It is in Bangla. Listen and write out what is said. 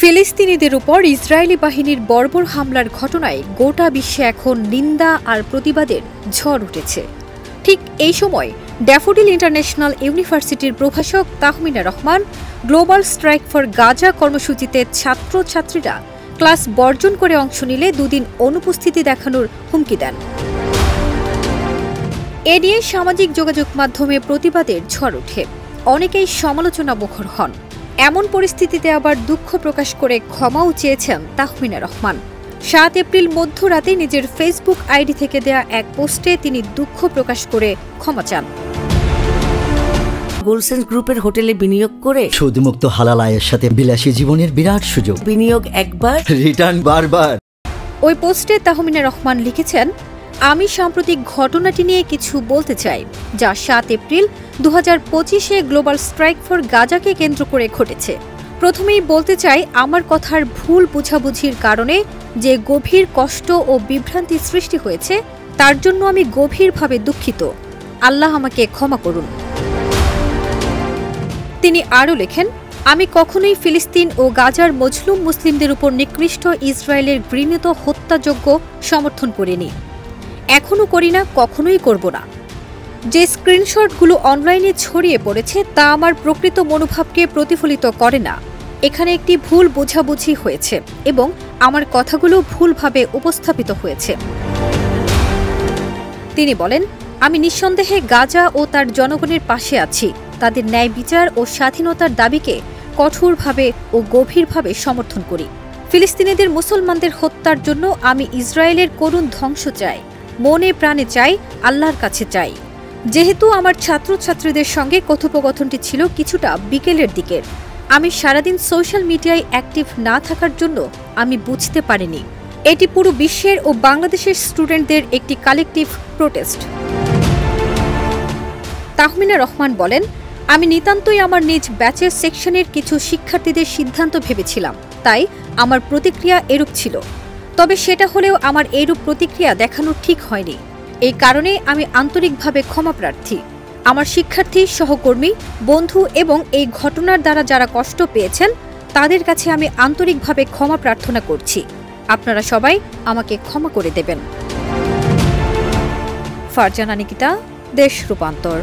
ফিলিস্তিনিদের উপর ইসরায়েলি বাহিনীর বর্বর হামলার ঘটনায় গোটা বিশ্বে এখন নিন্দা আর প্রতিবাদের ঝড় উঠেছে। ঠিক এই সময় ড্যাফোডিল ইন্টারন্যাশনাল ইউনিভার্সিটির প্রভাষক Tahmina Rahman global strike for Gaza কর্মসূচিতে ছাত্রছাত্রীরা ক্লাস বর্জন করে অংশ নিলে দুদিন অনুপস্থিতি দেখানোর হুমকি দেন। এ নিয়ে সামাজিক যোগাযোগ মাধ্যমে প্রতিবাদের ঝড় ওঠে, অনেকেই সমালোচনা মুখর হন। এমন পরিস্থিতিতে আবার দুঃখ প্রকাশ করে ক্ষমাও চেয়েছেন তাহমিনা রহমান। ৭ এপ্রিল মধ্যরাতে নিজের ফেসবুক আইডি থেকে দেয়া এক পোস্টে তিনি দুঃখ প্রকাশ করে ক্ষমা চান। গুলশান গ্রুপের হোটেলে বিনিয়োগ করে সুদমুক্ত হালাল আয়ের সাথে বিলাসী জীবনের বিরাট সুযোগ। বিনিয়োগ একবার, রিটার্ন বারবার। ওই পোস্টে তাহমিনা রহমান লিখেছেন, আমি সাম্প্রতিক ঘটনাটি নিয়ে কিছু বলতে চাই, যা ৭ এপ্রিল ২০২৫-এ গ্লোবাল স্ট্রাইক ফর গাজাকে কেন্দ্র করে ঘটেছে। প্রথমেই বলতে চাই, আমার কথার ভুল বোঝাবুঝির কারণে যে গভীর কষ্ট ও বিভ্রান্তি সৃষ্টি হয়েছে তার জন্য আমি গভীরভাবে দুঃখিত। আল্লাহ আমাকে ক্ষমা করুন। তিনি আরও লেখেন, আমি কখনোই ফিলিস্তিন ও গাজার মজলুম মুসলিমদের উপর নিকৃষ্ট ইসরায়েলের ঘৃণিত হত্যাযজ্ঞ সমর্থন করিনি, এখনও করি না, কখনোই করব না। যে স্ক্রিনশটগুলো অনলাইনে ছড়িয়ে পড়েছে তা আমার প্রকৃত মনোভাবকে প্রতিফলিত করে না। এখানে একটি ভুল বোঝাবুঝি হয়েছে এবং আমার কথাগুলো ভুলভাবে উপস্থাপিত হয়েছে। তিনি বলেন, আমি নিঃসন্দেহে গাজা ও তার জনগণের পাশে আছি। তাদের ন্যায় বিচার ও স্বাধীনতার দাবিকে কঠোরভাবে ও গভীরভাবে সমর্থন করি। ফিলিস্তিনিদের মুসলমানদের হত্যার জন্য আমি ইসরায়েলের করুণ ধ্বংস চাই, মনে প্রাণে চাই, আল্লাহর কাছে চাই। যেহেতু আমার ছাত্রছাত্রীদের সঙ্গে কথোপকথনটি ছিল কিছুটা বিকেলের দিকের, আমি সারাদিন সোশ্যাল মিডিয়ায় অ্যাক্টিভ না থাকার জন্য আমি বুঝতে পারিনি এটি পুরো বিশ্বের ও বাংলাদেশের স্টুডেন্টদের একটি কালেকটিভ প্রোটেস্ট। তাহমিনা রহমান বলেন, আমি নিতান্তই আমার নিজ ব্যাচের সেকশনের কিছু শিক্ষার্থীদের সিদ্ধান্ত ভেবেছিলাম, তাই আমার প্রতিক্রিয়া এরূপ ছিল। তবে সেটা হলেও আমার এইরূপ প্রতিক্রিয়া দেখানো ঠিক হয়নি। এই কারণে আমি আন্তরিকভাবে ক্ষমা প্রার্থী। আমার শিক্ষার্থী, সহকর্মী, বন্ধু এবং এই ঘটনার দ্বারা যারা কষ্ট পেয়েছেন তাদের কাছে আমি আন্তরিকভাবে ক্ষমা প্রার্থনা করছি। আপনারা সবাই আমাকে ক্ষমা করে দেবেন। ফারজানা নিকিতা, দেশ রূপান্তর।